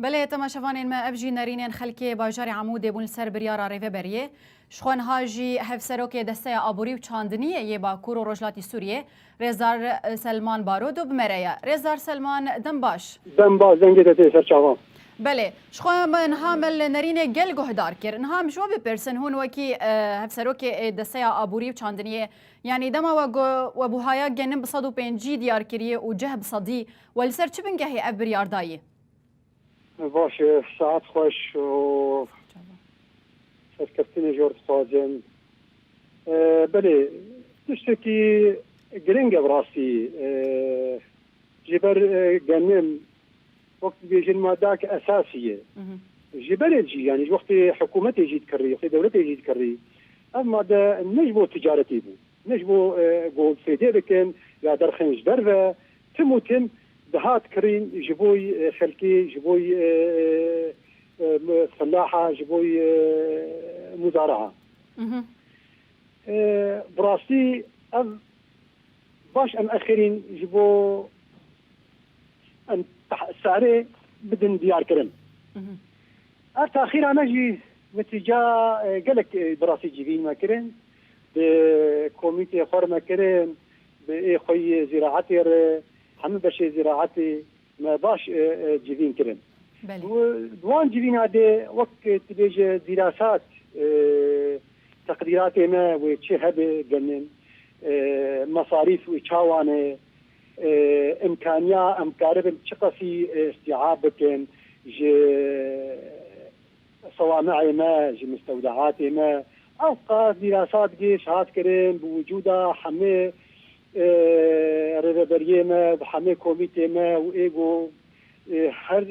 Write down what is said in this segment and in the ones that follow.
بله تماشاوانین ما افجی نرینین خلکی باجار عمود بون سر بریارا ریوه بریه شخون هاجی هفسروک دسته آبوری و چاندنیه یه باکور و رجلاتی سوریه رزار سلمان بارود و بمریا رزار سلمان دنباش زنگی دته سر چاوام بله شخون من هامل نرینه گل گهدار کر نهام شو بپرسن هون وکی هفسروک دسته آبوری و چاندنیه يعني دما وبوهايا جنب بصدو بينجي ديار كريه وجه بصدي والسر چه بنگهي ابريار داي باش ساعت خوش و سرکفتین جورد خوازن بله تشتكي گرنگ براسي جبر جنم وقت بيجي الماداك أساسية جبر جي يعني وقت حكومتي جيت كري وقت دولتي جيت كري أما ده نجبو تجارتي بو نجبو قول فيدي بكن يا درخنج درفة تموتن دهات كرين جبوي خلكي جبوي فلاحة جبوي مزارعة براسي باش ام اخرين جبو ام سعري بدن ديار كرن تاخير انا جي نتيجة قالك براسي جيبين ما كرن بكوميتي خور ما كرن بإخوي زراعتي همه بشه زراعتي ما باش جيبين كرن دوان جيبين هذا وقت تبيج دراسات تقديرات ما وشي هبه جنن مصاريف وشاوانه امكانيه امكارب شقفي استيعاب بكن صوامع ما مستودعات ما اوقات دراسات جيش هات كرن بوجودها حمي ريفربريه ما بحمي كوميتي ما وايجو هر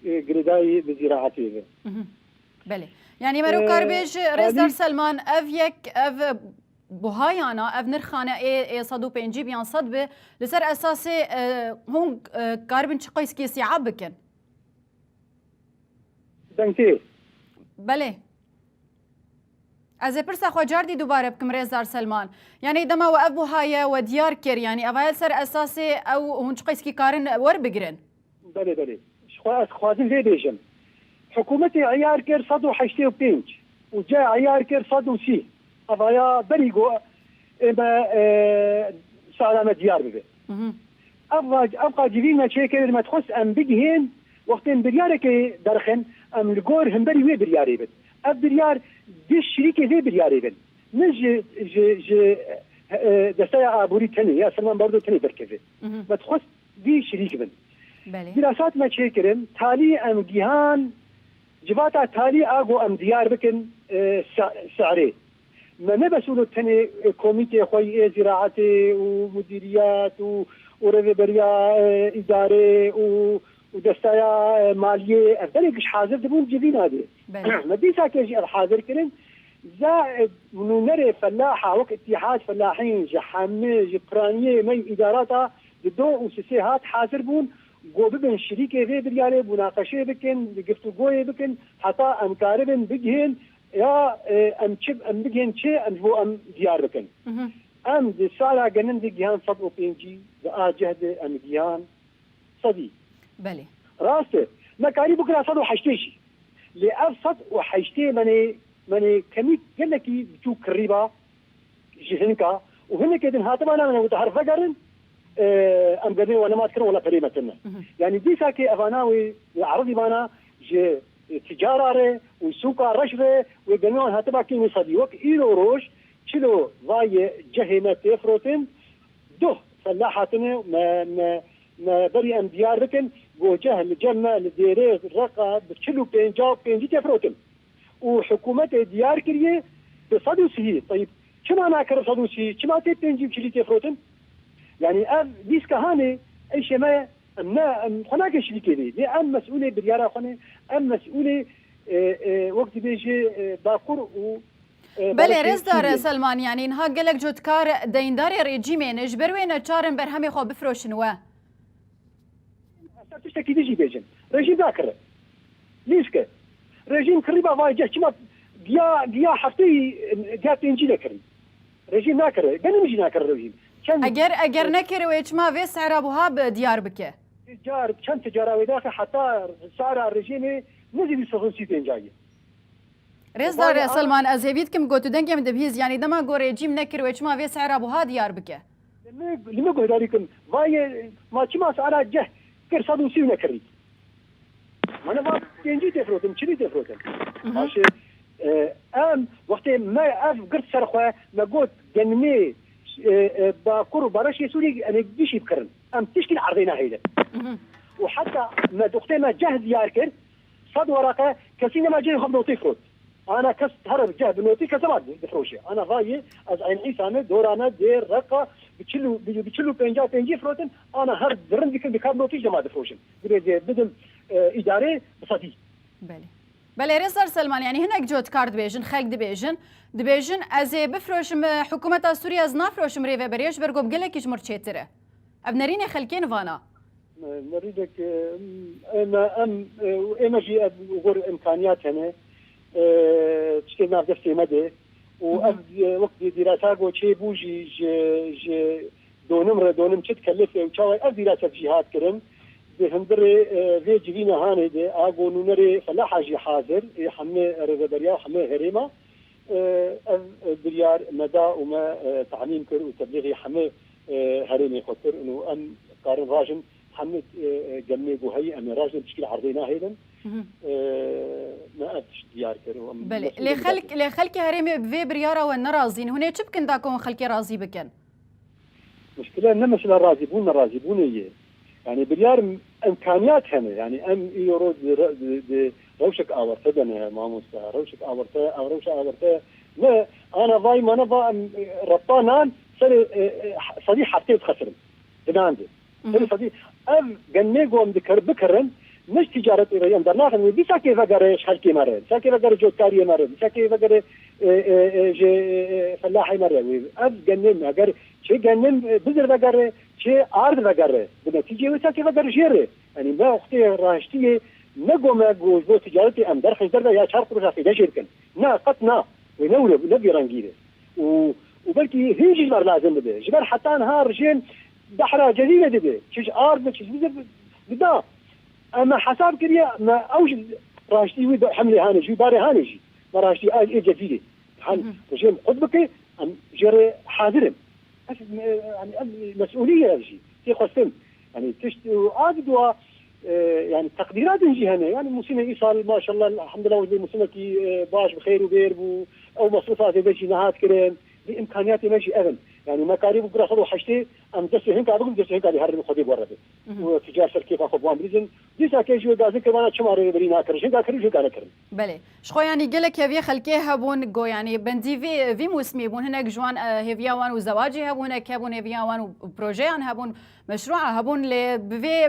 جريداي بزراعتي بله يعني مرو كاربيج رزدار سلمان اف يك اف بوهايانا اف نرخانه اي صدو بينجي بيان صدبه لسر اساسي هون كاربن شقيس كي استيعاب بكن دنتي بله از پرسا خو جاردی دوباره بکم رزدار سلمان يعني دما و ابو هاي وديار كير يعني افايل سر اساسي او هون شقيس كي كارن ور بگرن بله خوازن في بيجن حكومتي عيار كير صدو حشتي وبينج وجاء عيار كير صدو سي افايا بريغو اما سلامة ديار ببه ابقى جيبينا شيكر ما تخص ام بجهين وقتين بريارك درخن ام الجور هم بري وي برياري بد اف بريار دي الشريكه زي برياري بد نجي ج دستايا ابوري تاني يا سلمان برضو تاني بركفه ما تخص دي شريك بن دراسات ما شيكرن تالي ام جيهان جباتا تالي اغو ام ديار بكن سعري ما نبسولو تاني كوميتي خوي زراعتي ومديريات وريفربريا اداري ودستايا ماليه افضلكش حاضر دبون جديد هذه ما ديسا كيجي الحاضر كرن زائد نري فلاحه وقت اتحاد فلاحين جحامي جبرانيه مي اداراتها دو وسيسيهات حاضر بون قوبن شريكه في بريالي مناقشه بكن قفتوغوي بكن حتى امكاربن بجهن يا ام تشب ام بجهن شيء ام هو ام ديار بكن ام دي سالا جنن دي جهان صدو بينجي جهد ام جهان صدي بله راسته ما كاري بكره صدو حشتيشي لأبسط وحشتي ماني كميت جنكي بتو كريبا جهنكا وهن كده هاتما انا متعرفه قرن ام قدين وانا ما اذكر ولا كلمه لنا يعني دي ساكي افاناوي عرضي بانا جي تجاره وسوق رشفه وقالوا هاتبا كي صدي وك ايلو روش كيلو ضاي جهنه تفروتين دو فلاحاتنا ما بري ام ديار لكن وجه الجنه لديري الرقه بكيلو بينجي تفروتين وحكومه ديار كريه بصدو سي طيب كما انا كر صدو سي كما تبينجي بكيلو تفروتين يعني ديس كهاني اي شيء ما هناك شريكه دي ام مسؤوله برياره خونه ام مسؤوله وقت بيجي باقور و بله رزدار سلمان يعني نها قالك جوتكار دينداري ريجيمين اجبروين تشارن برهمي خو بفروشن و تشتكي ديجي بيجن ريجيم ذاكر ليسك ريجيم قريبه واجه كما ديا حفتي ديا تنجي لكري ريجيم ذاكر قال نجي ذاكر ريجيم اگر نکره و اجما و سعر ابوها به دیار بکه تجار كم تجارة وداخل حتى سعر الرجيم نزل سخوسي تنجاي رزدار سلمان از هبیدکم گوتو دنگم دبهیز یعنی دما گوره جیم نکر و چما وی سعر ابو ها دیار بکه لما قلت لكم واي ما كما سعر جه كرصد وسيونا كريت انا ما تنجي تفروتم شنو تفروتم ماشي ام وقت ما اف قرت سرخه ما قلت جنمي باكر برشي سوري انا بديش يفكرن ام تشكي عرضينا هيدا وحتى ما دختي ما جهز ياركر صد ورقه كسينا ما جاي خبطوا تفروت انا كست هرب جه بنوتي كسبات بفروشي انا غايه از عين عيسى دورانا دير رقه بتشلو بنجي فروتن انا هرب درن ديك بكابنوتي جماعه بفروشن بدل اداري بصدي بله رزدار سلمان يعني هناك جوت كارد بيجن خلق دبيجن از بفروشم حكومه سوريا از نافروشم ريفه بريش برغو بقلك مرتشتره ابنرين خلكين فانا نريدك اما جي غور امكانيات هنا تشكي ناف دفتي مدى وقت دراسة قو شي بوجي دونم تكلف وشاوي دراسة جهات كرن بهندري في جبينا هاني دي اقو نونري فلاحة جي حاضر حمي رزبريا وحمي هريمة بريار مدى وما تعليم كر وتبليغي حمي هريمي خطر انه ام قارن راجن حمد قلمي بوهي ام راجن بشكل عرضينا هيدا ما أفتش ديار كرو بله لخلك هريمي بفي بريارة والنرازين هنا تشبكن داكون خلكي رازي بكن مشكلة نمش الرازي بون هي يعني بريار امكانيات هنا يعني ام يورو روشك اورته دنا ماموسا روشك اورته او روشك اورته لا انا ضاي ما نضا ربطانان صديق حتى خسرن بناندي صديق ام جنيغو مذكر بكرن مش تجارة إيران درناخن وبيسا كيف أقدر حلقي مرة بيسا كيف أقدر جوتكاري مرة بيسا كيف أقدر فلاحي مرة أب جنن أقدر شيء جنن بذر أقدر شيء عارض أقدر بنتيجة بيسا كيف أقدر جيره يعني ما أختي راشتيه نجو جو تجارتي أم درخش دربا يا شرق بس في دشيركن نا قطنا ونولو نبي رنجيله وبلكي هيجي جبر لازم بده جبر حتى نهار رجين بحرة جديدة ده شيء عارض شيء بده اما حساب كريا ما اوجد راشتي ويد حملي هاني جي باري هاني جي ما راشتي اي جديده حن وجيم خطبك ام جري حاضرم يعني مسؤوليه هذا في خصم يعني تشتو عادوا يعني تقديرات نجي هنا يعني مسلمه ايصال ما شاء الله الحمد لله ودي مسلمه باش بخير وبير او مصروفات بيجي نهات كريم بامكانياتي ماشي اذن يعني مكاريب بكره خذوا حشتي ام دسي هنك ابغى دسي هنك اللي هرب خدي ورده وتجار شركه اخذ وام ريزن ديسا كيجي غازي كمان شماري برينا كرش هنك كرش هنك كرم بله شخو يعني قالك هي خلكي هبون جو يعني بندي في موسمي بون هناك جوان هيفيا وان وزواجي هبون هناك هبون هيفيا وان وبروجي ان هبون مشروع هبون ل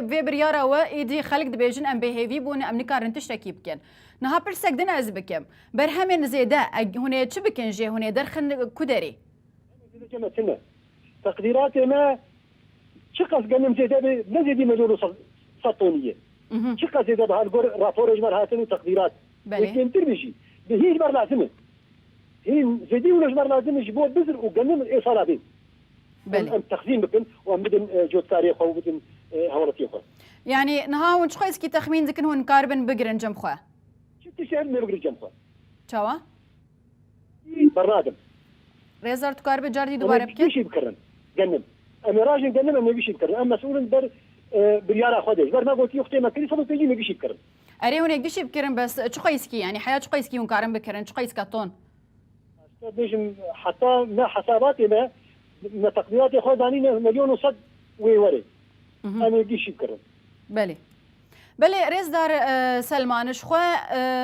في برياره وايدي خلق دبيجن ام بهيفي بون ام نكار تشتكي بكن نها برسك دنا ازبكم برهمن زيدا هنا تشبكن جي هنا درخن كدري جمعتنا تقديراتي ما شقص قلم زيدا نزيد مليون سطونيه شقص زيدا بهالقر رابور اجمر هاتني تقديرات لكن تربيجي هي اجمر لازمه هي زيدي ولا اجمر لازم يجيبوه بذر وقلم الايصال به بلي التخزين بكن ومدن جوت تاريخ ومدن هورتي اخرى يعني نهاون شخص كي تخمين ذكن هون كاربن بقرن جمخه شفت شهر ما بقرن جمخه تشوا برادم ريزر تكارب جاردي دوباره بكن بيشي بكرن جنن انا راجل جنن ما بيشي بكرن اما مسؤول در بريار اخذ بر ما قلت اختي ما كلي صدق تجي ما بيشي بكرن اري هونك بيشي بكرن بس شقيسكي يعني حياه شقيسكي هون كارن بكرن شقيسكا طون بيجم حتى ما حساباتي ما تقديراتي اخذ اني مليون وصد ويوري انا بيشي بكرن بلي ريزدار سلمان شخوا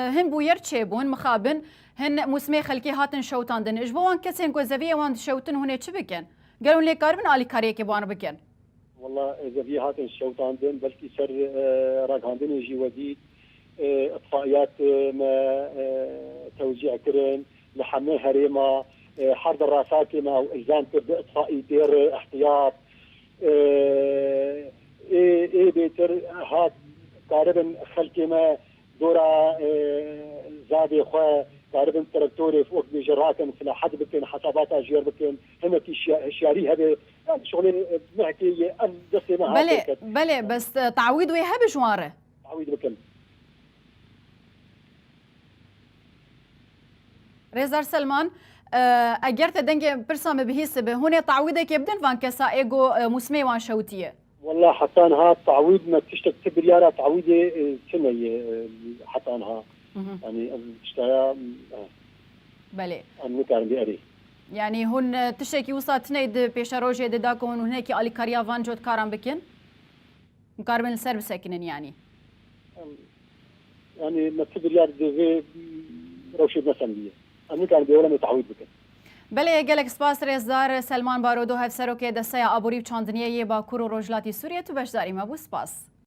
هن بوير تشيبون مخابن هن موسمي خلكي هاتن شوتان دن اجبوان كسين كوزافيه وان شوتن هنا تشبكن قالوا لي كاربن علي كاريكي بوان بكن والله زافيه هاتن شوتان دن بلكي سر راغاندن يجي ودي اطفائيات ما توزيع كرن لحمل هريمه حرب الراسات ما الزام اطفائي دير احتياط اي بيتر هات قاربا خلكي ما دورا زادي خو تعرفن تراكتوري فوق بجراكن في حد بكن حسابات اجير بكن هم هشياري هذا شغلين نحكي ان دسي معها بله بس تعويض ويها بجواره تعويض بكن ريزار سلمان اگر تدنگ برسام بهیس به هونه تعویض که بدن وان کسا ایگو موسمه وان شوتیه والله حتى انها تعويض ما تشتك تبريارة تعويض سنة حتى انها يعني اشترى بله أنا كان بيأري يعني هون تشتكي وصلت نيد بيشاروجي داكون هناك علي كاريا فان جوت كارم بكن مقاربين السرب ساكنين يعني ما تبريار دي روشي مثلا بيه أنا كان بيولا تعويض بكن بله گلک سپاس رزدار سلمان بارودو هفسرو که دسته ابوری چاندنیه باکور و رجلاتی سوریه تو بشداری ما بو سپاس